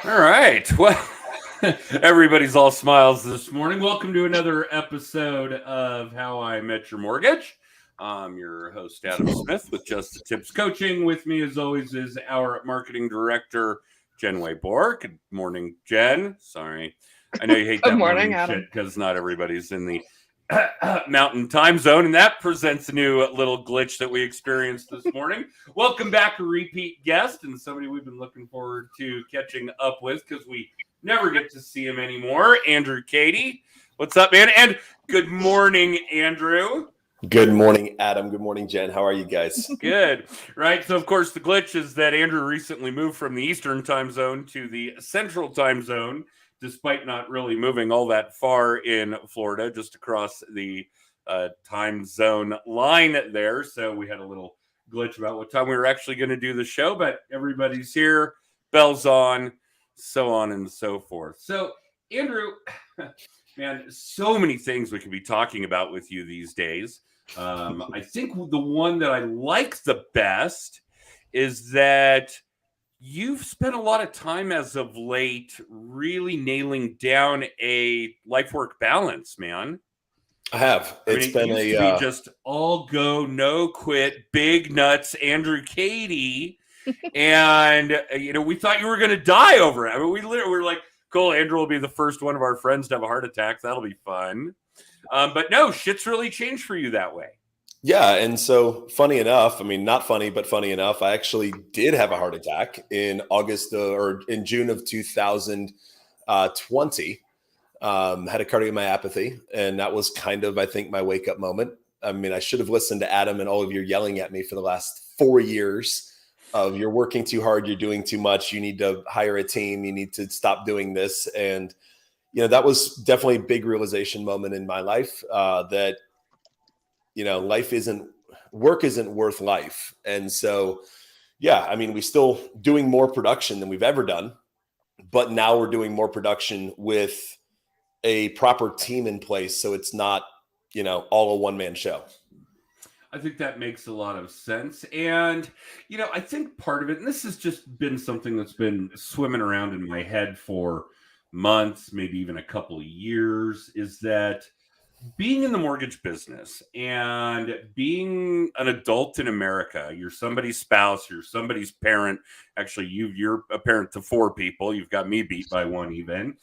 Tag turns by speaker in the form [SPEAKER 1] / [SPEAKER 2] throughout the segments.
[SPEAKER 1] All right. Well, everybody's all smiles this morning. Welcome to another episode of How I Met Your Mortgage. I'm your host, Adam Smith, with Just the Tips Coaching. With me, as always, is our marketing director, Jen Waybor. Good morning, Jen. Sorry. I know you hate
[SPEAKER 2] Good
[SPEAKER 1] that
[SPEAKER 2] morning,
[SPEAKER 1] morning
[SPEAKER 2] Adam.
[SPEAKER 1] shit because not everybody's in the mountain time zone, and that presents a new little glitch that we experienced this morning. Welcome back, a repeat guest and somebody we've been looking forward to catching up with because we never get to see him anymore. Andrew Cady, what's up, man? And good morning, Andrew.
[SPEAKER 3] Good morning, Adam. Good morning, Jen. How are you guys?
[SPEAKER 1] Good. Right. So, of course, the glitch is that Andrew recently moved from the Eastern time zone to the Central time zone, despite not really moving all that far in Florida, just across the time zone line there. So we had a little glitch about what time we were actually going to do the show, but everybody's here, bells on and so forth. So, Andrew, man, so many things we could be talking about with you these days. I think the one that I like the best is that you've spent a lot of time as of late really nailing down a life-work balance, man.
[SPEAKER 3] I have.
[SPEAKER 1] It used to be just all go, no quit, big nuts, Andrew Cady. And, we thought you were going to die over it. I mean, we were like, cool, Andrew will be the first one of our friends to have a heart attack. That'll be fun. But no, shit's really changed for you that way.
[SPEAKER 3] Yeah. And so funny enough, I mean, not funny, but funny enough, I actually did have a heart attack in August or in June of 2020. Had a cardiomyopathy, and that was kind of, I think, my wake up moment. I mean, I should have listened to Adam and all of you yelling at me for the last 4 years of you're working too hard, you're doing too much, you need to hire a team, you need to stop doing this. And, that was definitely a big realization moment in my life that, work isn't worth life. And so, yeah, I mean, we're still doing more production than we've ever done, but now we're doing more production with a proper team in place. So it's not, all a one-man show.
[SPEAKER 1] I think that makes a lot of sense. And, I think part of it, and this has just been something that's been swimming around in my head for months, maybe even a couple of years, is that being in the mortgage business and being an adult in America, you're somebody's spouse, you're somebody's parent. Actually, you're a parent to 4 people. You've got me beat by 1 even.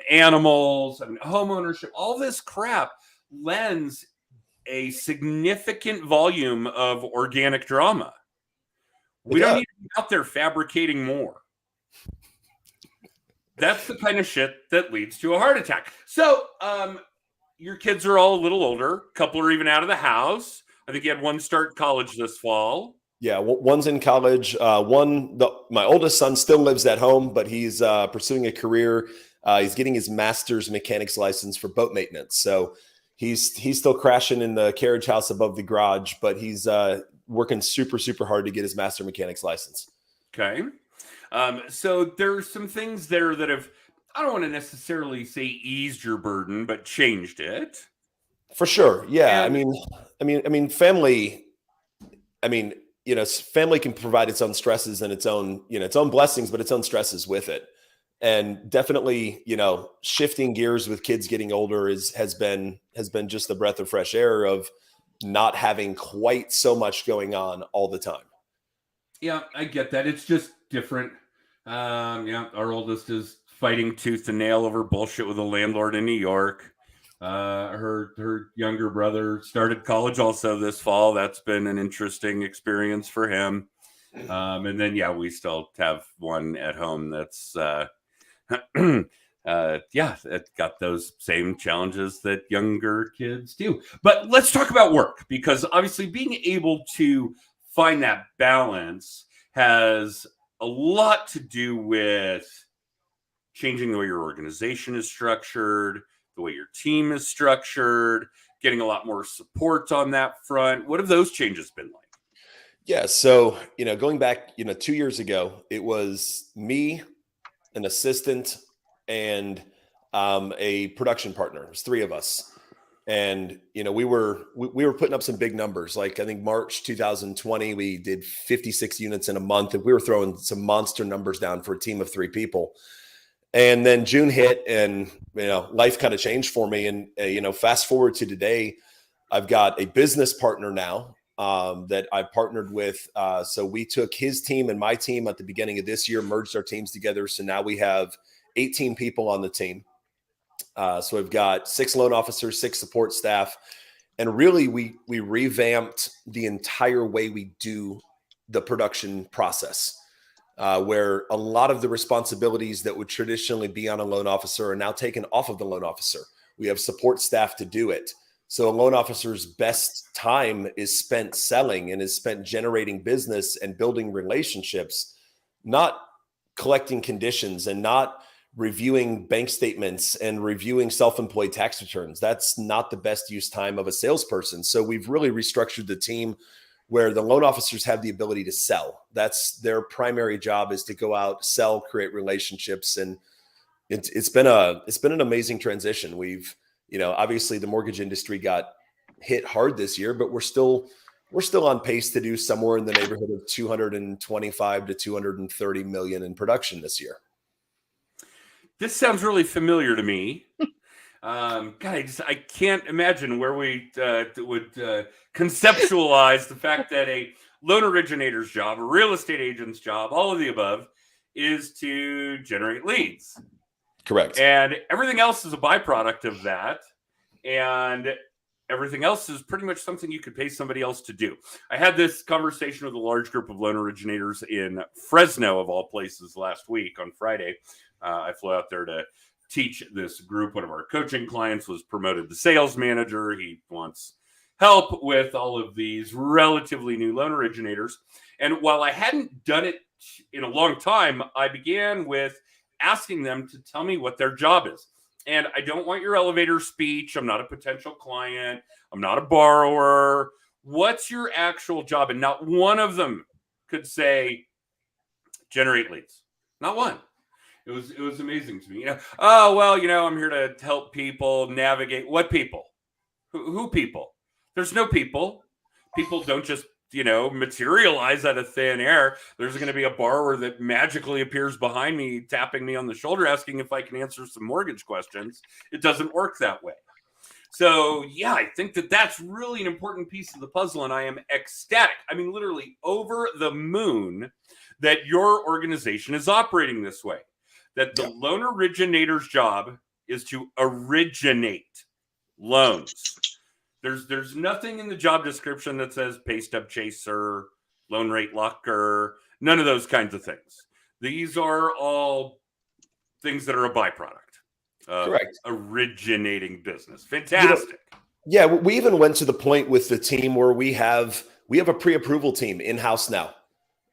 [SPEAKER 1] Animals, home ownership, all this crap lends a significant volume of organic drama. We don't need to be out there fabricating more. That's the kind of shit that leads to a heart attack. So, your kids are all a little older. A couple are even out of the house. I think you had one start college this fall.
[SPEAKER 3] Yeah, one's in college. My oldest son still lives at home, but he's pursuing a career. He's getting his master's mechanics license for boat maintenance. So he's still crashing in the carriage house above the garage, but he's working super, super hard to get his master mechanics license.
[SPEAKER 1] Okay. So there's some things there that have, I don't want to necessarily say eased your burden, but changed it.
[SPEAKER 3] For sure. Yeah. And, I mean, family, family can provide its own stresses and its own blessings, but its own stresses with it. And definitely, shifting gears with kids getting older has been just the breath of fresh air of not having quite so much going on all the time.
[SPEAKER 1] Yeah, I get that. It's just different. Our oldest is fighting tooth and nail over bullshit with a landlord in New York. Her younger brother started college also this fall. That's been an interesting experience for him. And then, we still have one at home that's, it got those same challenges that younger kids do. But let's talk about work, because obviously being able to find that balance has a lot to do with changing the way your organization is structured, the way your team is structured, getting a lot more support on that front. What have those changes been like?
[SPEAKER 3] Yeah. So, going back, 2 years ago, it was me, an assistant, and a production partner. It was 3 of us. And, we were putting up some big numbers. Like I think March 2020, we did 56 units in a month, and we were throwing some monster numbers down for a team of 3 people. And then June hit, and, life kind of changed for me. And, fast forward to today, I've got a business partner now that I partnered with. So we took his team and my team at the beginning of this year, merged our teams together. So now we have 18 people on the team. So we've got 6 loan officers, 6 support staff, and really we revamped the entire way we do the production process, where a lot of the responsibilities that would traditionally be on a loan officer are now taken off of the loan officer. We have support staff to do it. So a loan officer's best time is spent selling and is spent generating business and building relationships, not collecting conditions and not reviewing bank statements and reviewing self-employed tax returns. That's not the best use time of a salesperson. So we've really restructured the team where the loan officers have the ability to sell. That's their primary job, is to go out, sell, create relationships. And it's been an amazing transition. We've, obviously the mortgage industry got hit hard this year, but we're still on pace to do somewhere in the neighborhood of 225 to 230 million in production this year.
[SPEAKER 1] This sounds really familiar to me. God, I can't imagine where we would conceptualize the fact that a loan originator's job, a real estate agent's job, all of the above, is to generate leads.
[SPEAKER 3] Correct.
[SPEAKER 1] And everything else is a byproduct of that. And everything else is pretty much something you could pay somebody else to do. I had this conversation with a large group of loan originators in Fresno, of all places, last week on Friday. I flew out there to teach this group. One of our coaching clients was promoted to sales manager. He wants help with all of these relatively new loan originators. And while I hadn't done it in a long time, I began with asking them to tell me what their job is. And I don't want your elevator speech. I'm not a potential client. I'm not a borrower. What's your actual job? And not one of them could say, generate leads. Not one. It was amazing to me. Oh, well, I'm here to help people navigate. What people? Who people? There's no people. People don't just, materialize out of thin air. There's going to be a borrower that magically appears behind me, tapping me on the shoulder, asking if I can answer some mortgage questions. It doesn't work that way. So, yeah, I think that that's really an important piece of the puzzle, and I am ecstatic. I mean, literally over the moon that your organization is operating this way. That the loan originator's job is to originate loans. There's nothing in the job description that says pay stub chaser, loan rate locker, none of those kinds of things. These are all things that are a byproduct of
[SPEAKER 3] Correct.
[SPEAKER 1] Originating business. Fantastic.
[SPEAKER 3] We even went to the point with the team where we have a pre-approval team in-house now.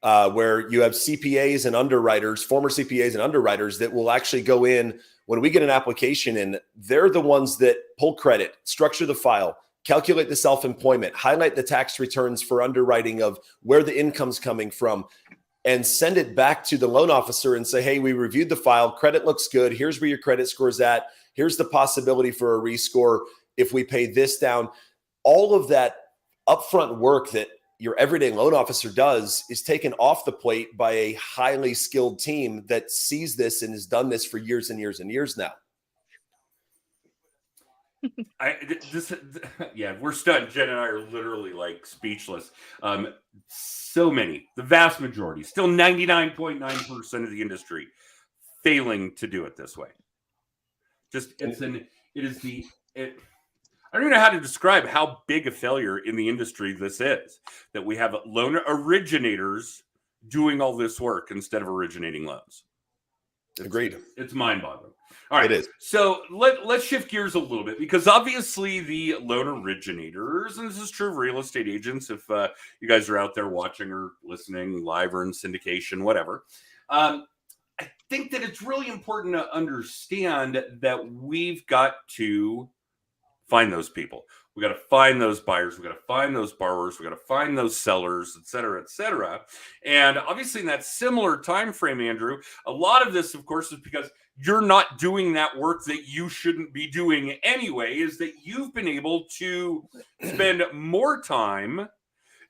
[SPEAKER 3] Where you have CPAs and underwriters, former CPAs and underwriters that will actually go in when we get an application in. They're the ones that pull credit, structure the file, calculate the self-employment, highlight the tax returns for underwriting of where the income's coming from, and send it back to the loan officer and say, hey, we reviewed the file. Credit looks good. Here's where your credit score's at. Here's the possibility for a rescore if we pay this down. All of that upfront work that your everyday loan officer does is taken off the plate by a highly skilled team that sees this and has done this for years and years and years now.
[SPEAKER 1] We're stunned. Jen and I are literally like speechless. So many, the vast majority, still 99.9% of the industry failing to do it this way. I don't even know how to describe how big a failure in the industry this is, that we have loan originators doing all this work instead of originating loans.
[SPEAKER 3] Agreed.
[SPEAKER 1] It's mind-boggling. All right.
[SPEAKER 3] It is.
[SPEAKER 1] So let's shift gears a little bit, because obviously the loan originators, and this is true of real estate agents, if you guys are out there watching or listening live or in syndication, whatever, I think that it's really important to understand that we've got to find those people. We got to find those buyers. We got to find those borrowers. We got to find those sellers, et cetera, et cetera. And obviously in that similar time frame, Andrew, a lot of this, of course, is because you're not doing that work that you shouldn't be doing anyway, is that you've been able to spend more time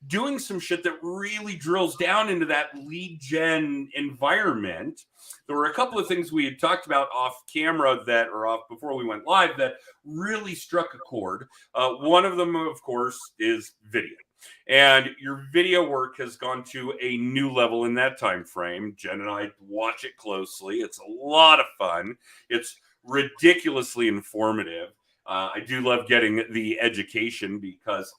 [SPEAKER 1] doing some shit that really drills down into that lead gen environment. There were a couple of things we had talked about off camera that are off before we went live that really struck a chord. One of them, of course, is video. And your video work has gone to a new level in that time frame. Jen and I watch it closely. It's a lot of fun. It's ridiculously informative. I do love getting the education because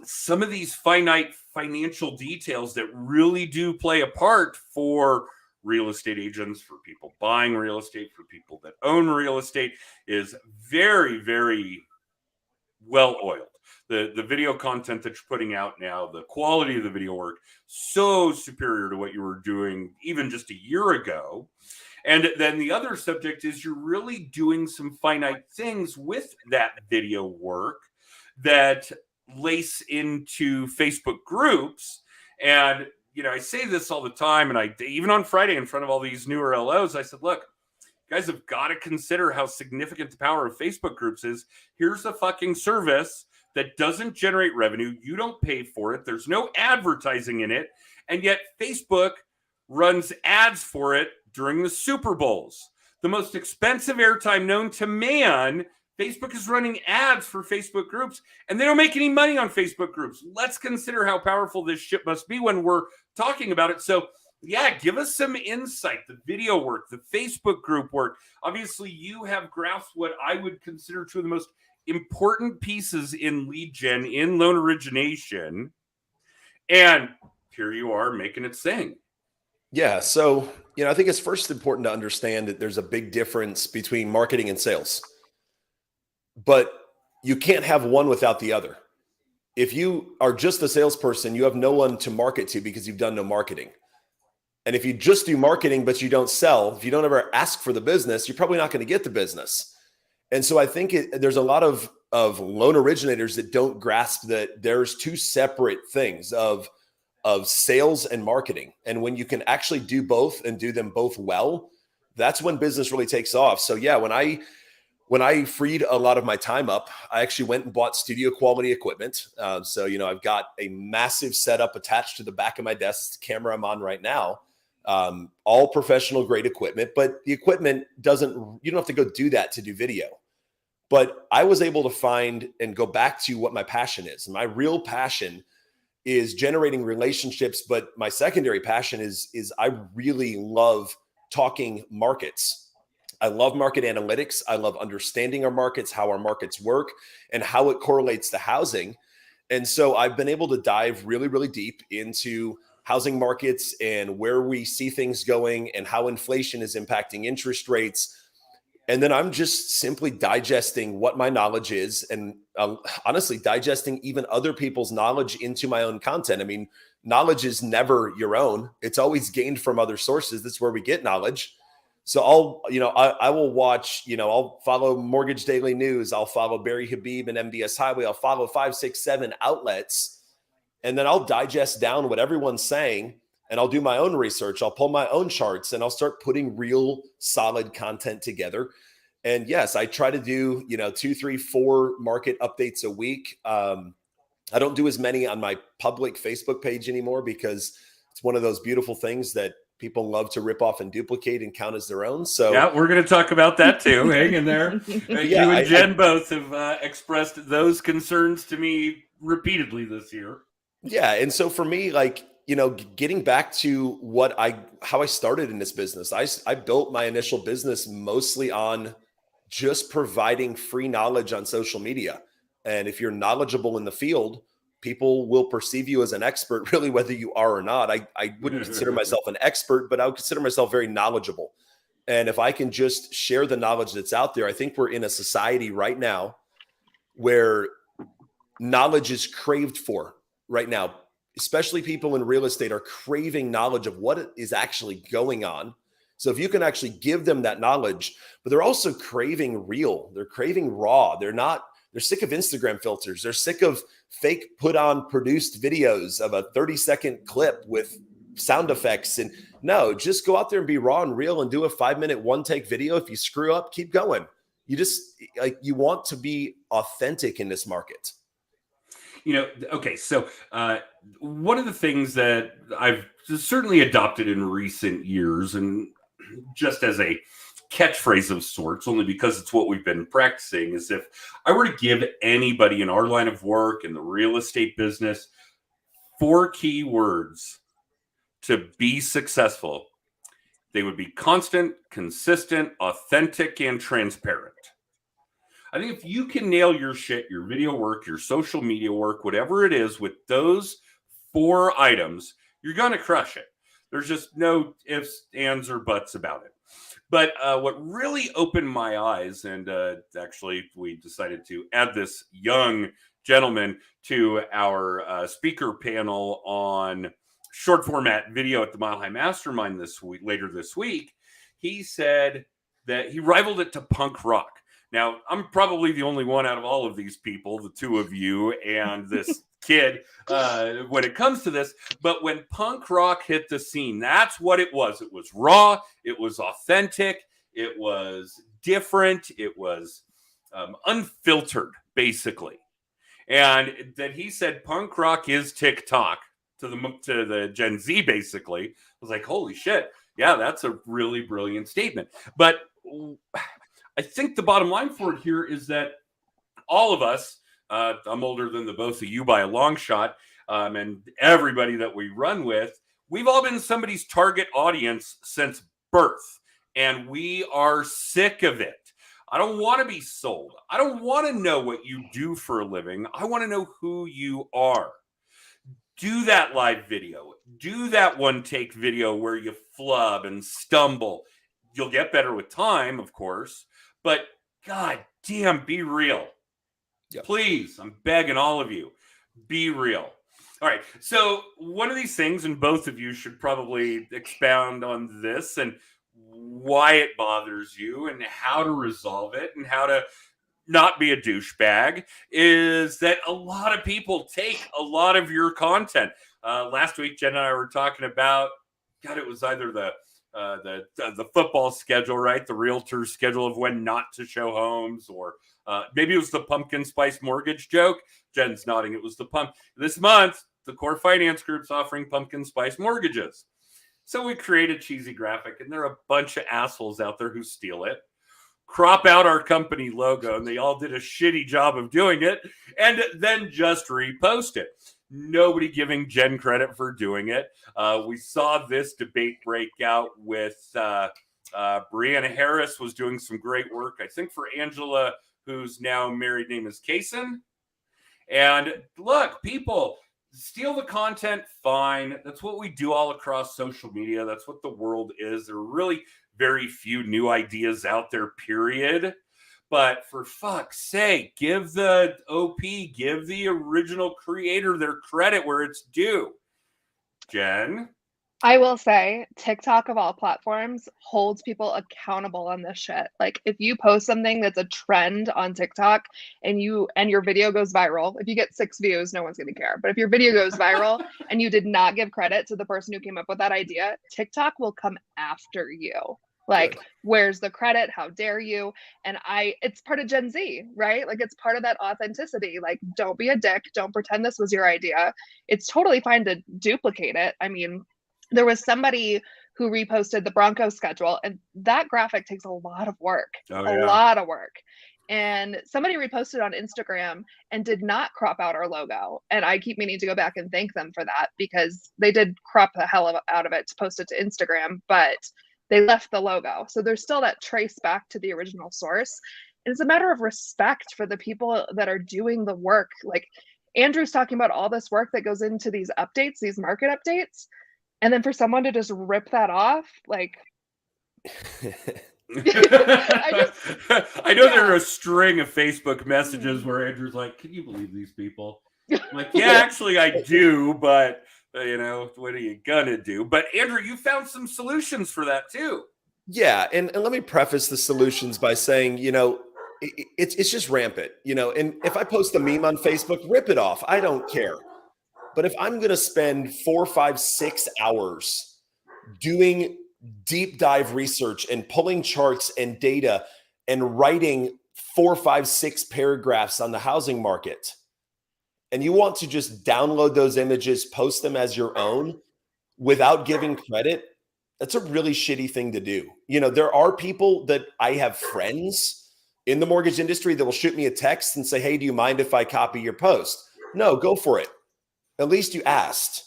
[SPEAKER 1] some of these finite financial details that really do play a part for real estate agents, for people buying real estate, for people that own real estate is very, very well oiled. The video content that you're putting out now, the quality of the video work, so superior to what you were doing even just a year ago. And then the other subject is you're really doing some finite things with that video work that lace into Facebook groups. And, I say this all the time. And I, even on Friday in front of all these newer LOs, I said, look, you guys have got to consider how significant the power of Facebook groups is. Here's a fucking service that doesn't generate revenue. You don't pay for it. There's no advertising in it. And yet Facebook runs ads for it during the Super Bowls. The most expensive airtime known to man, Facebook is running ads for Facebook groups, and they don't make any money on Facebook groups. Let's consider how powerful this shit must be when we're talking about it. So, yeah, give us some insight. The video work, the Facebook group work. Obviously, you have grasped what I would consider two of the most important pieces in lead gen, in loan origination. And here you are making it sing.
[SPEAKER 3] Yeah. So, I think it's first important to understand that there's a big difference between marketing and sales. But you can't have one without the other. If you are just a salesperson, you have no one to market to because you've done no marketing. And if you just do marketing, but you don't sell, if you don't ever ask for the business, you're probably not going to get the business. And so I think there's a lot of loan originators that don't grasp that there's two separate things of sales and marketing. And when you can actually do both and do them both well, that's when business really takes off. So yeah, when I freed a lot of my time up, I actually went and bought studio quality equipment. So I've got a massive setup attached to the back of my desk. It's the camera I'm on right now. All professional grade equipment, but the equipment you don't have to go do that to do video. But I was able to find and go back to what my passion is. And my real passion is generating relationships. But my secondary passion is I really love talking markets. I love market analytics. I love understanding our markets, how our markets work, and how it correlates to housing. And so I've been able to dive really, really deep into housing markets and where we see things going and how inflation is impacting interest rates. And then I'm just simply digesting what my knowledge is and honestly digesting even other people's knowledge into my own content. I mean, knowledge is never your own. It's always gained from other sources. That's where we get knowledge. So I will watch, I'll follow Mortgage Daily News. I'll follow Barry Habib and MBS Highway. I'll follow 5, 6, 7 outlets. And then I'll digest down what everyone's saying and I'll do my own research. I'll pull my own charts and I'll start putting real solid content together. And yes, I try to do, 2, 3, 4 market updates a week. I don't do as many on my public Facebook page anymore because it's one of those beautiful things that people love to rip off and duplicate and count as their own. So
[SPEAKER 1] yeah, we're going to talk about that too. Hang in there. You and Jen both have expressed those concerns to me repeatedly this year.
[SPEAKER 3] Yeah. And so for me, getting back to how I started in this business, I built my initial business mostly on just providing free knowledge on social media. And if you're knowledgeable in the field, people will perceive you as an expert, really, whether you are or not. I wouldn't consider myself an expert, but I would consider myself very knowledgeable. And if I can just share the knowledge that's out there, I think we're in a society right now where knowledge is craved for right now, especially people in real estate are craving knowledge of what is actually going on. So if you can actually give them that knowledge, but they're also craving real, they're craving raw. They're sick of Instagram filters. They're sick of fake put on produced videos of a 30-second clip with sound effects. And No, just go out there and be raw and real and do a 5-minute one-take video. If you screw up, keep going. You just like, you want to be authentic in this market.
[SPEAKER 1] Okay, so one of the things that I've certainly adopted in recent years, and just as a catchphrase of sorts, only because it's what we've been practicing, is if I were to give anybody in our line of work in the real estate business 4 key words to be successful, they would be constant, consistent, authentic, and transparent. I think if you can nail your shit, your video work, your social media work, whatever it is, with those 4 items, you're going to crush it. There's just no ifs, ands, or buts about it. But what really opened my eyes, and actually we decided to add this young gentleman to our speaker panel on short format video at the Mile High Mastermind later this week. He said that he rivaled it to punk rock. Now, I'm probably the only one out of all of these people, the 2 of you and this kid, when it comes to this. But when punk rock hit the scene, that's what it was. It was raw. It was authentic. It was different. It was unfiltered, basically. And that he said punk rock is TikTok to the Gen Z, basically. I was like, holy shit. Yeah, that's a really brilliant statement. But I think the bottom line for it here is that all of us, I'm older than the both of you by a long shot, and everybody that we run with, we've all been somebody's target audience since birth, and we are sick of it. I don't want to be sold. I don't want to know what you do for a living. I want to know who you are. Do that live video. Do that one-take video where you flub and stumble. You'll get better with time, of course. But God damn, be real. Yep. Please, I'm begging all of you, be real. All right. So one of these things, and both of you should probably expound on this and why it bothers you and how to resolve it and how to not be a douchebag, is that a lot of people take a lot of your content. Last week, Jen and I were talking about, God, it was either the football schedule, right? The realtor's schedule of when not to show homes, or maybe it was the pumpkin spice mortgage joke. Jen's nodding. It was the pump. This month, the Core Finance Group's offering pumpkin spice mortgages. So we create a cheesy graphic, and there are a bunch of assholes out there who steal it, crop out our company logo, and they all did a shitty job of doing it, and then just repost it. Nobody giving Jen credit for doing it. We saw this debate break out with Brianna Harris was doing some great work, I think, for Angela, whose now married name is Kaysen. And look, people, steal the content, fine. That's what we do all across social media. That's what the world is. There are really very few new ideas out there, period. But for fuck's sake, give the OP, give the original creator their credit where it's due. Jen?
[SPEAKER 2] I will say TikTok of all platforms holds people accountable on this shit. Like if you post something that's a trend on TikTok and your video goes viral, if you get 6 views, no one's going to care. But if your video goes viral and you did not give credit to the person who came up with that idea, TikTok will come after you. Like, where's the credit? How dare you? And it's part of Gen Z, right? Like it's part of that authenticity. Like, don't be a dick. Don't pretend this was your idea. It's totally fine to duplicate it. I mean, there was somebody who reposted the Broncos schedule, and that graphic takes a lot of work, a lot of work. And somebody reposted on Instagram and did not crop out our logo. And I keep meaning to go back and thank them for that, because they did crop the hell out of it to post it to Instagram, but they left the logo. So there's still that trace back to the original source. And it's a matter of respect for the people that are doing the work. Like Andrew's talking about all this work that goes into these updates, these market updates. And then for someone to just rip that off, like,
[SPEAKER 1] I know there are a string of Facebook messages where Andrew's like, can you believe these people? I'm like, yeah, actually I do, but what are you gonna do? But Andrew, you found some solutions for that too.
[SPEAKER 3] Yeah, and let me preface the solutions by saying, it's just rampant, and if I post a meme on Facebook, rip it off. I don't care. But if I'm going to spend 4, 5, 6 hours doing deep dive research and pulling charts and data and writing 4, 5, 6 paragraphs on the housing market, and you want to just download those images, post them as your own without giving credit, that's a really shitty thing to do. You know, there are people that I have friends in the mortgage industry that will shoot me a text and say, hey, do you mind if I copy your post? No, go for it. At least you asked.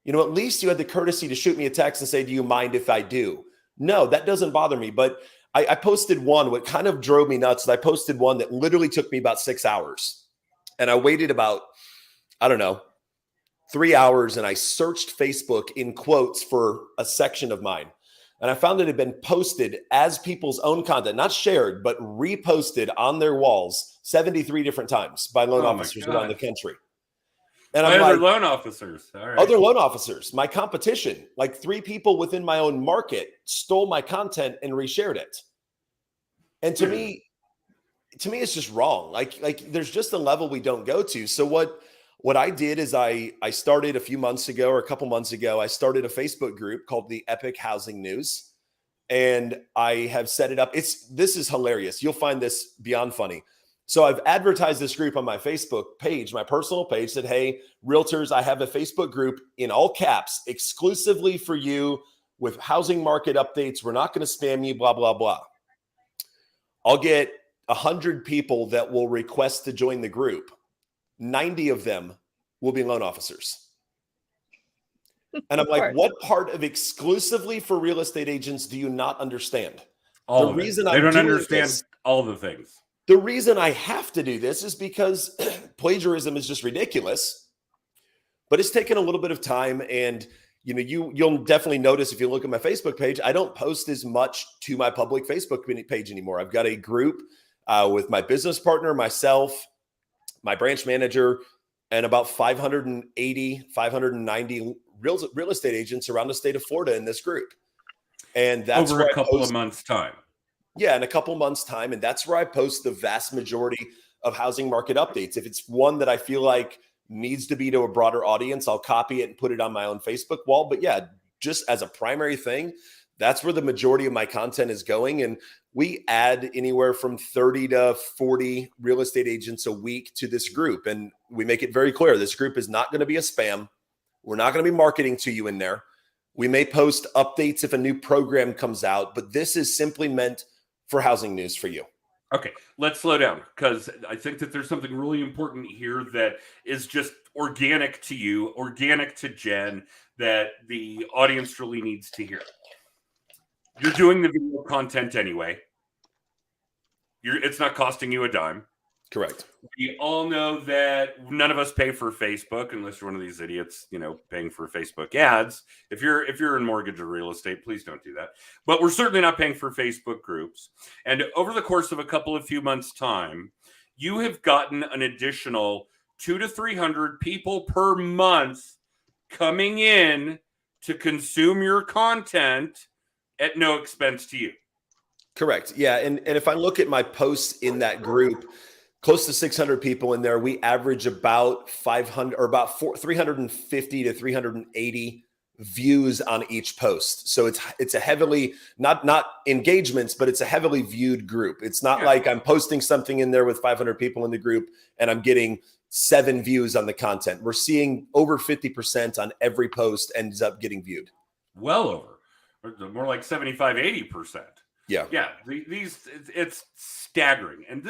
[SPEAKER 3] You know, at least you had the courtesy to shoot me a text and say, do you mind if I do? No, that doesn't bother me. But I posted one, what kind of drove me nuts is I posted one that literally took me about 6 hours. And I waited about, I don't know, 3 hours, and I searched Facebook in quotes for a section of mine. And I found it had been posted as people's own content, not shared, but reposted on their walls 73 different times by loan officers around the country. And
[SPEAKER 1] by
[SPEAKER 3] I'm
[SPEAKER 1] other
[SPEAKER 3] like,
[SPEAKER 1] loan officers. All right.
[SPEAKER 3] other loan officers, my competition, like 3 people within my own market stole my content and reshared it. And to me, it's just wrong. Like there's just a level we don't go to. So what I did is I started a few months ago, or a couple months ago, I started a Facebook group called the Epic Housing News. And I have set it up. This is hilarious. You'll find this beyond funny. So I've advertised this group on my Facebook page, my personal page, said, hey, realtors, I have a Facebook group in all caps exclusively for you with housing market updates. We're not going to spam you, blah, blah, blah. I'll get 100 people that will request to join the group. 90 of them will be loan officers. And I'm like, what part of exclusively for real estate agents do you not understand?
[SPEAKER 1] All the reason they don't understand all the things.
[SPEAKER 3] The reason I have to do this is because plagiarism is just ridiculous, but it's taken a little bit of time. And, you know, you'll definitely notice if you look at my Facebook page, I don't post as much to my public Facebook page anymore. I've got a group with my business partner, myself, my branch manager, and about 580, 590 real estate agents around the state of Florida in this group. And that's
[SPEAKER 1] over a couple of months' time.
[SPEAKER 3] Yeah, in a couple months' time. And that's where I post the vast majority of housing market updates. If it's one that I feel like needs to be to a broader audience, I'll copy it and put it on my own Facebook wall. But yeah, just as a primary thing, that's where the majority of my content is going. And we add anywhere from 30 to 40 real estate agents a week to this group. And we make it very clear, this group is not going to be a spam. We're not going to be marketing to you in there. We may post updates if a new program comes out, but this is simply meant for housing news for you.
[SPEAKER 1] Okay, let's slow down, because I think that there's something really important here that is just organic to you, organic to Jen, that the audience really needs to hear. You're doing the video content anyway. It's not costing you a dime.
[SPEAKER 3] Correct.
[SPEAKER 1] We all know that none of us pay for Facebook unless you're one of these idiots, you know, paying for Facebook ads. If you're in mortgage or real estate, please don't do that. But we're certainly not paying for Facebook groups. And over the course of a few months' time, you have gotten an additional 200 to 300 people per month coming in to consume your content at no expense to you.
[SPEAKER 3] Correct. Yeah. And if I look at my posts in that group, close to 600 people in there, we average about 500 or about 350 to 380 views on each post. So it's a heavily, not engagements, but it's a heavily viewed group. It's not like I'm posting something in there with 500 people in the group and I'm getting 7 views on the content. We're seeing over 50% on every post ends up getting viewed.
[SPEAKER 1] Well over, more like 75, 80%.
[SPEAKER 3] Yeah.
[SPEAKER 1] Yeah. It's staggering. And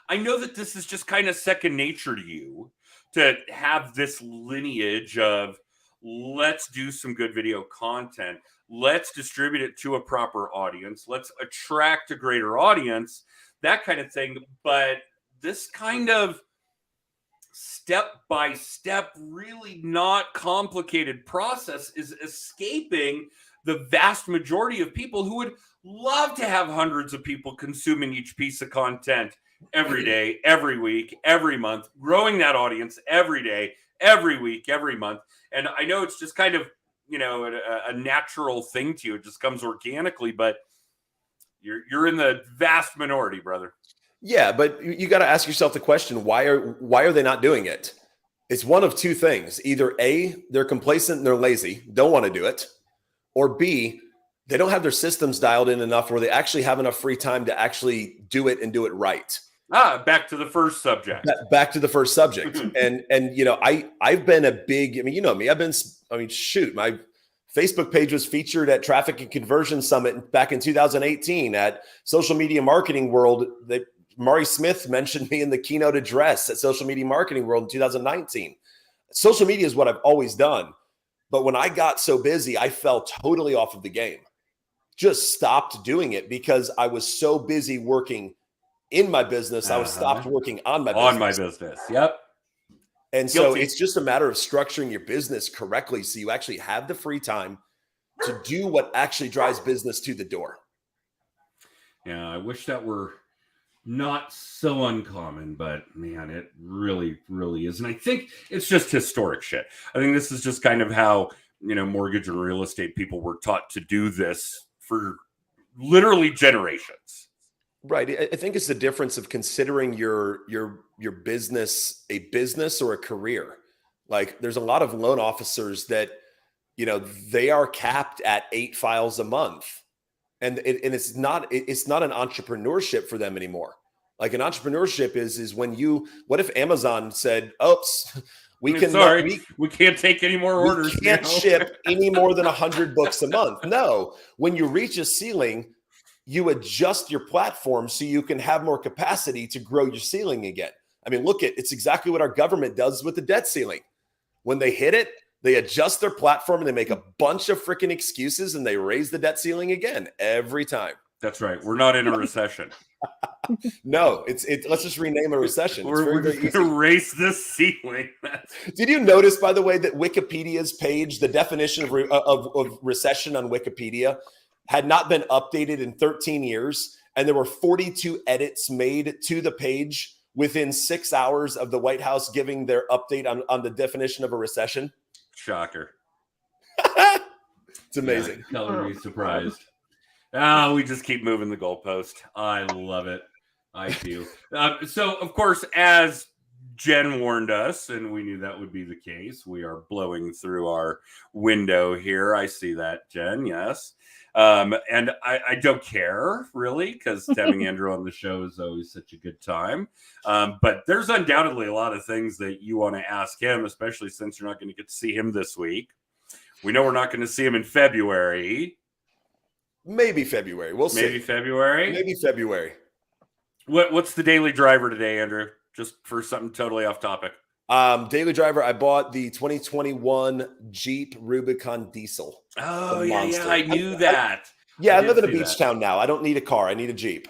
[SPEAKER 1] I know that this is just kind of second nature to you to have this lineage of let's do some good video content. Let's distribute it to a proper audience. Let's attract a greater audience, that kind of thing. But this kind of step-by-step, really not complicated process is escaping the vast majority of people who would love to have hundreds of people consuming each piece of content every day, every week, every month, growing that audience every day, every week, every month. And I know it's just kind of, you know, a natural thing to you. It just comes organically, but you're in the vast minority, brother. Yeah,
[SPEAKER 3] but you got to ask yourself the question, why are they not doing it? It's one of two things. Either A, they're complacent and they're lazy, don't want to do it, or B, they don't have their systems dialed in enough where they actually have enough free time to actually do it and do it right.
[SPEAKER 1] Back to the first subject.
[SPEAKER 3] Back to the first subject. and I've been a big, you know me, shoot, my Facebook page was featured at Traffic and Conversion Summit back in 2018 at Social Media Marketing World. Mari Smith mentioned me in the keynote address at Social Media Marketing World in 2019. Social media is what I've always done. But when I got so busy, I fell totally off of the game. Just stopped doing it because I was so busy working in my business. I was stopped working on my business.
[SPEAKER 1] On my business. Yep.
[SPEAKER 3] And so it's just a matter of structuring your business correctly so you actually have the free time to do what actually drives business to the door.
[SPEAKER 1] Yeah, I wish that were not so uncommon, but man, it really, really is. And I think it's just historic shit. I think this is just kind of how, mortgage and real estate people were taught to do this for literally generations.
[SPEAKER 3] Right. I think it's the difference of considering your business a business or a career. Like there's a lot of loan officers that, they are capped at 8 files a month. And it's not an entrepreneurship for them anymore. Like an entrepreneurship is when what if Amazon said, oops, we can't take any more orders. We can't ship any more than 100 books a month. No, when you reach a ceiling, you adjust your platform so you can have more capacity to grow your ceiling again. I mean, it's exactly what our government does with the debt ceiling. When they hit it, they adjust their platform and they make a bunch of freaking excuses and they raise the debt ceiling again every time.
[SPEAKER 1] That's right. We're not in a recession.
[SPEAKER 3] No, let's just rename a recession.
[SPEAKER 1] We're just going to raise this ceiling.
[SPEAKER 3] Did you notice, by the way, that Wikipedia's page, the definition of recession on Wikipedia, had not been updated in 13 years, and there were 42 edits made to the page within 6 hours of the White House giving their update on the definition of a recession?
[SPEAKER 1] Shocker.
[SPEAKER 3] It's amazing.
[SPEAKER 1] Yeah, color me surprised. We just keep moving the goalpost. I love it. I do. So, of course, as Jen warned us, and we knew that would be the case, we are blowing through our window here. I see that, Jen. Yes. And I don't care, really, because having Andrew on the show is always such a good time. But there's undoubtedly a lot of things that you want to ask him, especially since you're not going to get to see him this week. We know we're not going to see him in February.
[SPEAKER 3] Maybe February. We'll see.
[SPEAKER 1] Maybe February.
[SPEAKER 3] Maybe February.
[SPEAKER 1] What's the daily driver today, Andrew? Just for something totally off topic.
[SPEAKER 3] Daily driver, I bought the 2021 Jeep Rubicon Diesel.
[SPEAKER 1] Oh, yeah, I knew that.
[SPEAKER 3] I live in a beach town now. I don't need a car. I need a Jeep.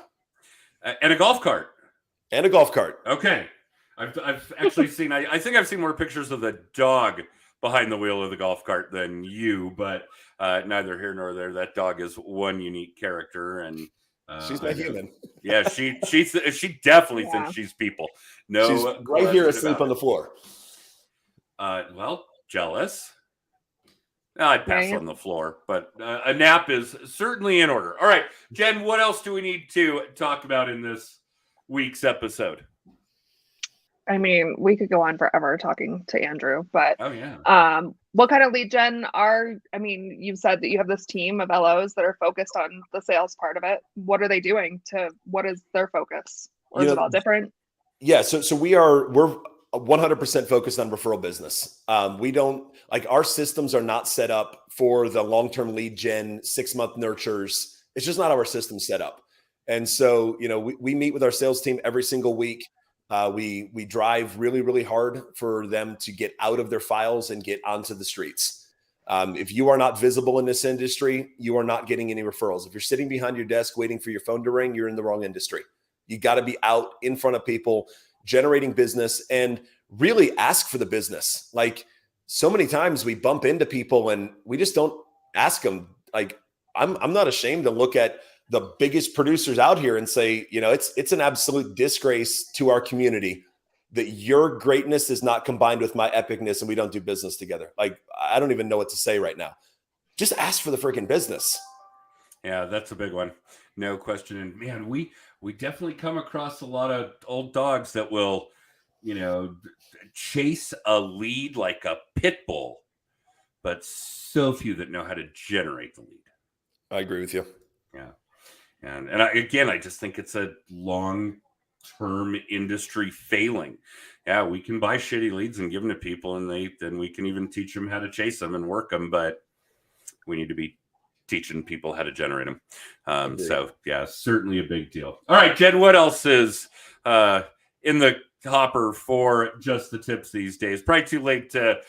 [SPEAKER 1] And a golf cart.
[SPEAKER 3] Okay.
[SPEAKER 1] I've actually seen, I think I've seen more pictures of the dog behind the wheel of the golf cart than you, but neither here nor there. That dog is one unique character, and
[SPEAKER 3] she's my human.
[SPEAKER 1] Yeah, she definitely thinks she's people. No,
[SPEAKER 3] she's right here asleep on the floor.
[SPEAKER 1] Well, jealous. I'd pass on the floor, but a nap is certainly in order. All right, Jen, what else do we need to talk about in this week's episode?
[SPEAKER 2] I mean, we could go on forever talking to Andrew, but what kind of lead gen you've said that you have this team of LOs that are focused on the sales part of it. What are they doing what is their focus? Or is it all different?
[SPEAKER 3] Yeah. So we're 100% focused on referral business. We don't our systems are not set up for the long-term lead gen 6-month nurtures. It's just not our system set up. And so, we meet with our sales team every single week. We drive really, really hard for them to get out of their files and get onto the streets. If you are not visible in this industry, you are not getting any referrals. If you're sitting behind your desk waiting for your phone to ring, you're in the wrong industry. You got to be out in front of people, generating business, and really ask for the business. Like so many times we bump into people and we just don't ask them. Like I'm not ashamed to look at the biggest producers out here and say, it's an absolute disgrace to our community that your greatness is not combined with my epicness and we don't do business together. Like, I don't even know what to say right now. Just ask for the freaking business.
[SPEAKER 1] Yeah, that's a big one. No question. And man, we definitely come across a lot of old dogs that will, chase a lead like a pit bull. but so few that know how to generate the lead.
[SPEAKER 3] I agree with you.
[SPEAKER 1] Yeah. And I just think it's a long-term industry failing. Yeah, we can buy shitty leads and give them to people, and then we can even teach them how to chase them and work them, but we need to be teaching people how to generate them. So yeah, certainly a big deal. All right, Jed, what else is in the hopper for Just the Tips these days? Probably too late to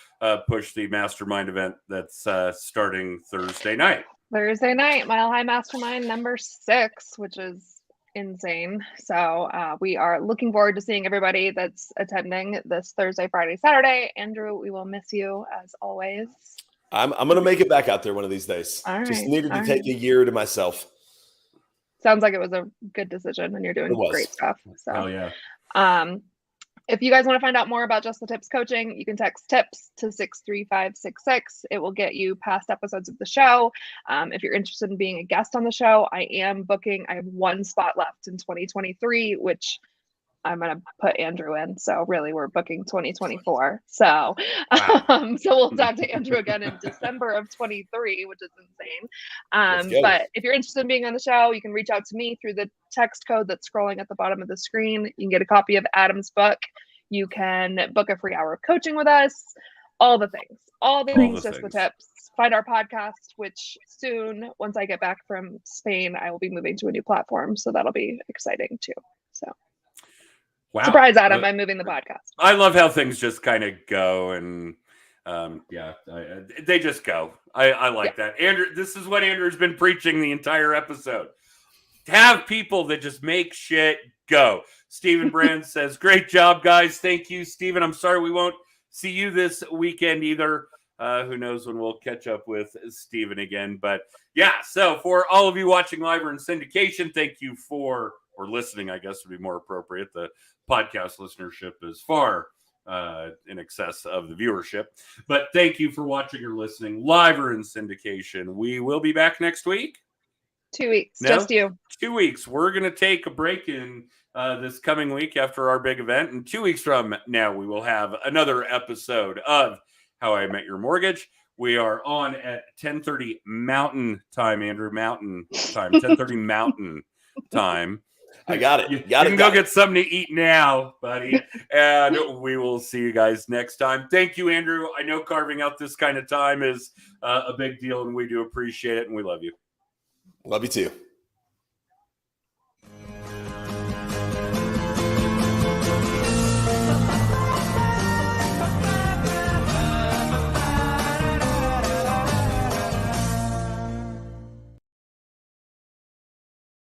[SPEAKER 1] push the mastermind event that's starting Thursday night.
[SPEAKER 2] Thursday night, Mile High Mastermind number 6, which is insane. So we are looking forward to seeing everybody that's attending this Thursday, Friday, Saturday. Andrew, we will miss you as always.
[SPEAKER 3] I'm going to make it back out there one of these days.
[SPEAKER 2] All
[SPEAKER 3] Just
[SPEAKER 2] right,
[SPEAKER 3] needed to take a year to myself.
[SPEAKER 2] Sounds like it was a good decision, and you're doing great stuff. So,
[SPEAKER 1] oh yeah.
[SPEAKER 2] If you guys want to find out more about Just the Tips coaching, you can text TIPS to 63566. It will get you past episodes of the show. If you're interested in being a guest on the show, I am booking. I have 1 spot left in 2023, which I'm going to put Andrew in. So really, we're booking 2024. So,
[SPEAKER 1] Wow.
[SPEAKER 2] So we'll talk to Andrew again in December of 23, which is insane. But if you're interested in being on the show, you can reach out to me through the text code that's scrolling at the bottom of the screen. You can get a copy of Adam's book. You can book a free hour of coaching with us. All the things, Just the Tips. Find our podcast, which soon, once I get back from Spain, I will be moving to a new platform. So that'll be exciting too. So.
[SPEAKER 1] Wow.
[SPEAKER 2] Surprise, Adam, I'm moving the podcast.
[SPEAKER 1] I love how things just kind of go, and they just go. I like that. Andrew, this is what Andrew's been preaching the entire episode. Have people that just make shit go. Stephen Brand says, great job, guys. Thank you, Stephen. I'm sorry we won't see you this weekend either. Who knows when we'll catch up with Stephen again. But yeah, so for all of you watching live or in syndication, thank you for, or listening, I guess would be more appropriate. The podcast listenership is far in excess of the viewership. But thank you for watching or listening live or in syndication. We will be back next week.
[SPEAKER 2] 2 weeks, just you.
[SPEAKER 1] 2 weeks. We're going to take a break in this coming week after our big event. And 2 weeks from now, we will have another episode of How I Met Your Mortgage. We are on at 10:30 Mountain Time, Andrew. Mountain Time, 10:30 Mountain Time.
[SPEAKER 3] I got it.
[SPEAKER 1] You can go get something to eat now, buddy. And we will see you guys next time. Thank you, Andrew. I know carving out this kind of time is a big deal, and we do appreciate it, and we love you.
[SPEAKER 3] Love you too.